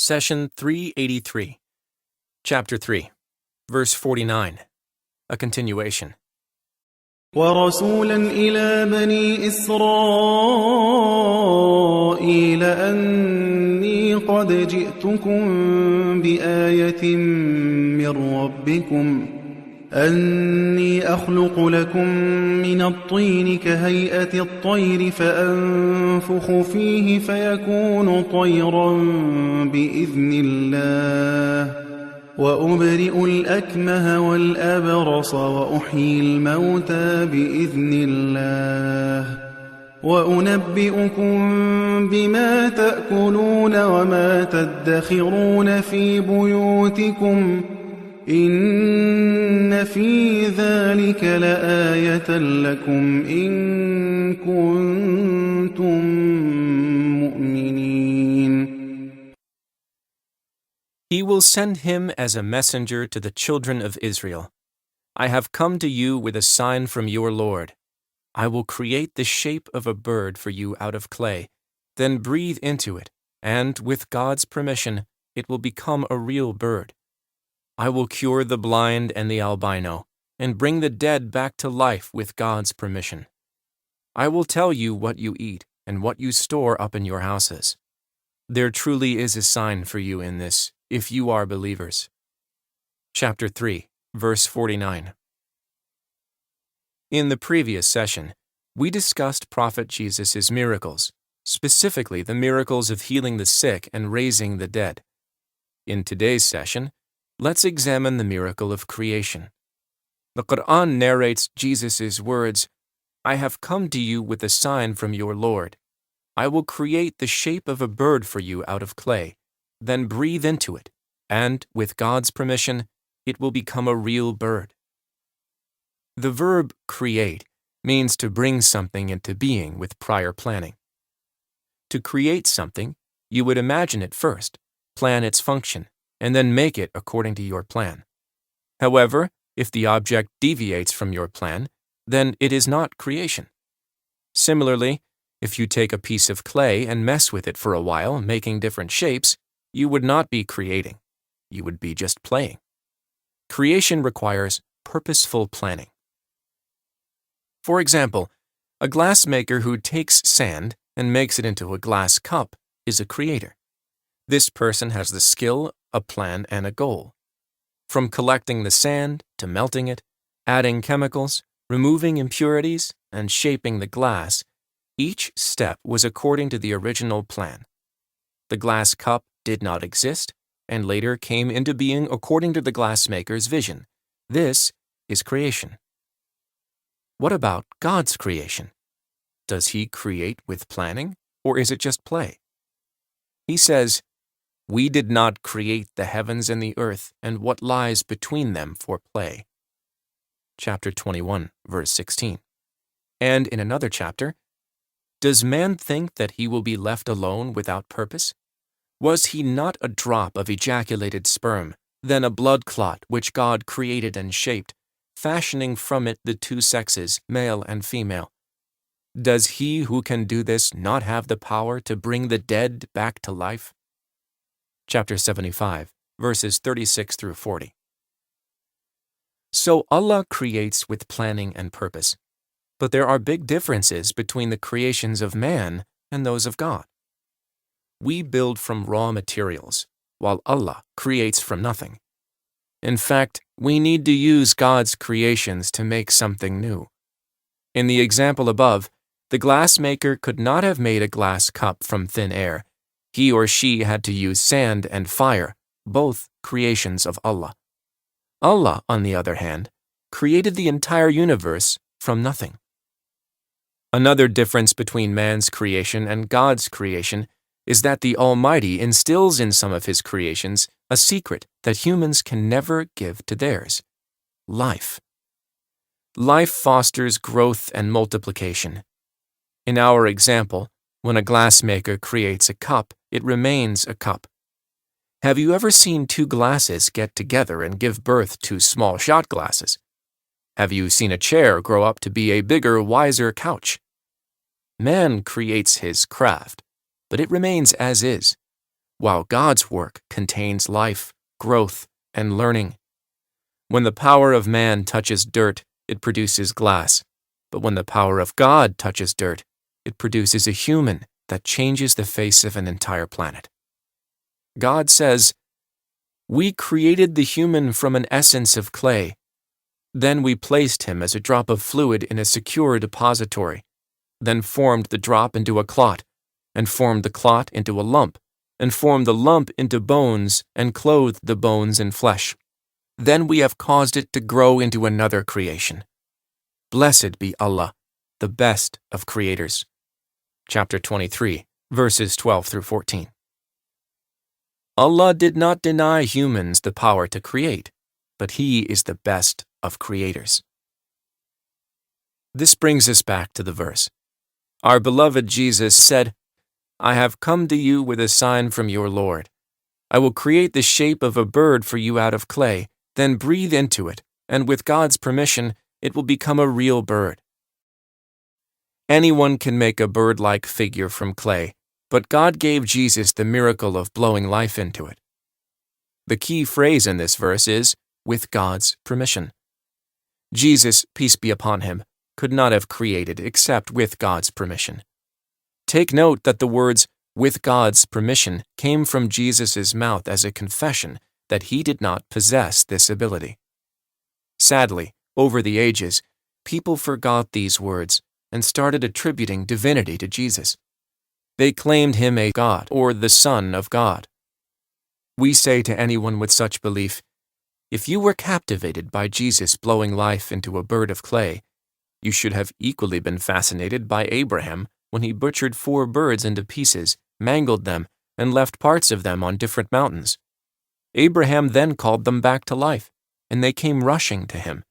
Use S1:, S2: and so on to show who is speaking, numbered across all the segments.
S1: Session 383, Chapter 3, Verse 49, a continuation.
S2: ورسولا إلى بني إسرائيل أني قد جئتكم بآية من ربكم أني أخلق لكم من الطين كهيئة الطير فأنفخ فيه فيكون طيرا بإذن الله وأبرئ الأكمه والأبرص وأحيي الموتى بإذن الله وأنبئكم بما تأكلون وما تدخرون في بيوتكم إن في ذلك لآية لكم إن كنتم مؤمنين.
S1: He will send him as a messenger to the children of Israel. I have come to you with a sign from your Lord. I will create the shape of a bird for you out of clay, then breathe into it, and, with God's permission, it will become a real bird. I will cure the blind and the albino, and bring the dead back to life with God's permission. I will tell you what you eat and what you store up in your houses. There truly is a sign for you in this, if you are believers. Chapter 3, Verse 49. In the previous session, we discussed Prophet Jesus' miracles, specifically the miracles of healing the sick and raising the dead. In today's session, let's examine the miracle of creation. The Quran narrates Jesus' words, I have come to you with a sign from your Lord. I will create the shape of a bird for you out of clay, then breathe into it, and, with God's permission, it will become a real bird. The verb create means to bring something into being with prior planning. To create something, you would imagine it first, plan its function, and then make it according to your plan. However, if the object deviates from your plan, then it is not creation. Similarly, if you take a piece of clay and mess with it for a while, making different shapes, you would not be creating. You would be just playing. Creation requires purposeful planning. For example, a glassmaker who takes sand and makes it into a glass cup is a creator. This person has the skill, a plan, and a goal. From collecting the sand to melting it, adding chemicals, removing impurities, and shaping the glass, each step was according to the original plan. The glass cup did not exist, and later came into being according to the glassmaker's vision. This is creation. What about God's creation? Does He create with planning, or is it just play? He says, We did not create the heavens and the earth and what lies between them for play. Chapter 21, verse 16. And in another chapter, Does man think that he will be left alone without purpose? Was he not a drop of ejaculated sperm, then a blood clot which God created and shaped, fashioning from it the two sexes, male and female? Does He who can do this not have the power to bring the dead back to life? Chapter 75, verses 36 through 40. So Allah creates with planning and purpose, but there are big differences between the creations of man and those of God. We build from raw materials, while Allah creates from nothing. In fact, we need to use God's creations to make something new. In the example above, the glassmaker could not have made a glass cup from thin air. He or she had to use sand and fire, both creations of Allah. Allah, on the other hand, created the entire universe from nothing. Another difference between man's creation and God's creation is that the Almighty instills in some of His creations a secret that humans can never give to theirs: life. Life fosters growth and multiplication. In our example, when a glassmaker creates a cup, it remains a cup. Have you ever seen two glasses get together and give birth to small shot glasses? Have you seen a chair grow up to be a bigger, wiser couch? Man creates his craft, but it remains as is. while God's work contains life, growth, and learning. When the power of man touches dirt, it produces glass. But when the power of God touches dirt, it produces a human that changes the face of an entire planet. God says, "We created the human from an essence of clay. Then we placed him as a drop of fluid in a secure depository, then formed the drop into a clot, and formed the clot into a lump, and formed the lump into bones, and clothed the bones in flesh. Then we have caused it to grow into another creation. Blessed be Allah, the best of creators." Chapter 23, verses 12 through 14. Allah did not deny humans the power to create, but He is the best of creators. This brings us back to the verse. Our beloved Jesus said, "I have come to you with a sign from your Lord. I will create the shape of a bird for you out of clay, then breathe into it, and with God's permission, it will become a real bird." Anyone can make a bird-like figure from clay, but God gave Jesus the miracle of blowing life into it. The key phrase in this verse is, "with God's permission." Jesus, peace be upon him, could not have created except with God's permission. Take note that the words, "with God's permission," came from Jesus' mouth as a confession that he did not possess this ability. Sadly, over the ages, people forgot these words and started attributing divinity to Jesus. They claimed him a God or the Son of God. We say to anyone with such belief, if you were captivated by Jesus blowing life into a bird of clay, you should have equally been fascinated by Abraham when he butchered 4 birds into pieces, mangled them, and left parts of them on different mountains. Abraham then called them back to life, and they came rushing to him.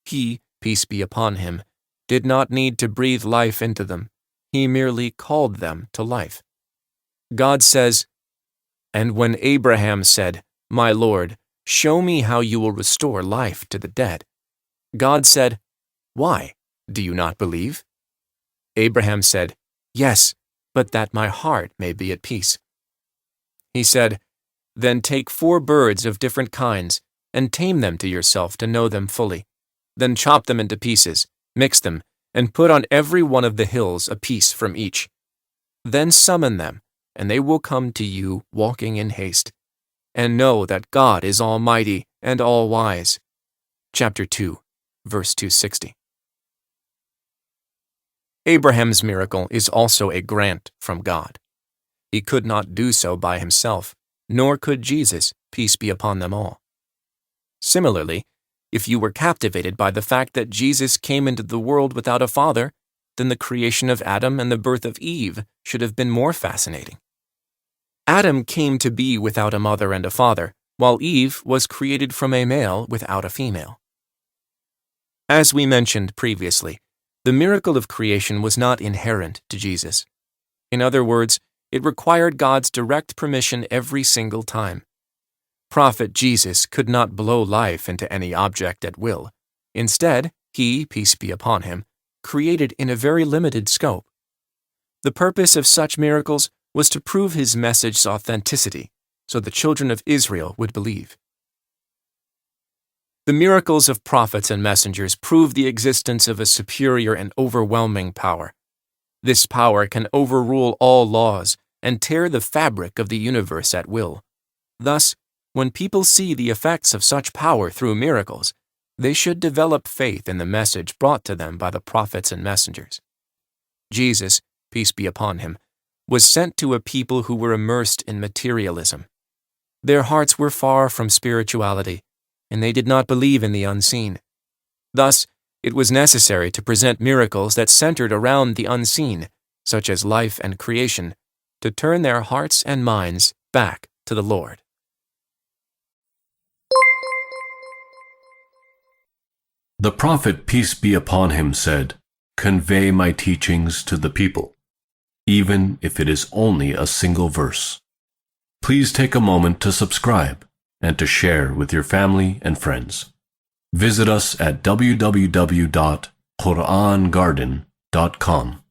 S1: He, peace be upon him, did not need to breathe life into them. He merely called them to life. God says, "And when Abraham said, 'My Lord, show me how you will restore life to the dead,' God said, 'Why? Do you not believe?' Abraham said, 'Yes, but that my heart may be at peace.' He said, 'Then take 4 birds of different kinds, and tame them to yourself to know them fully. Then chop them into pieces, mix them, and put on every one of the hills a piece from each. Then summon them, and they will come to you walking in haste. And know that God is almighty and all-wise." Chapter 2, verse 260. Abraham's miracle is also a grant from God. He could not do so by himself, nor could Jesus, peace be upon them all. Similarly, if you were captivated by the fact that Jesus came into the world without a father, then the creation of Adam and the birth of Eve should have been more fascinating. Adam came to be without a mother and a father, while Eve was created from a male without a female. As we mentioned previously, the miracle of creation was not inherent to Jesus. In other words, it required God's direct permission every single time. Prophet Jesus could not blow life into any object at will. Instead, he, peace be upon him, created in a very limited scope. The purpose of such miracles was to prove his message's authenticity, so the children of Israel would believe. The miracles of prophets and messengers prove the existence of a superior and overwhelming power. This power can overrule all laws and tear the fabric of the universe at will. Thus, when people see the effects of such power through miracles, they should develop faith in the message brought to them by the prophets and messengers. Jesus, peace be upon him, was sent to a people who were immersed in materialism. Their hearts were far from spirituality, and they did not believe in the unseen. Thus, it was necessary to present miracles that centered around the unseen, such as life and creation, to turn their hearts and minds back to the Lord.
S3: The prophet, peace be upon him, said, "Convey my teachings to the people, even if it is only a single verse." Please take a moment to subscribe and to share with your family and friends. Visit us at www.qurangarden.com.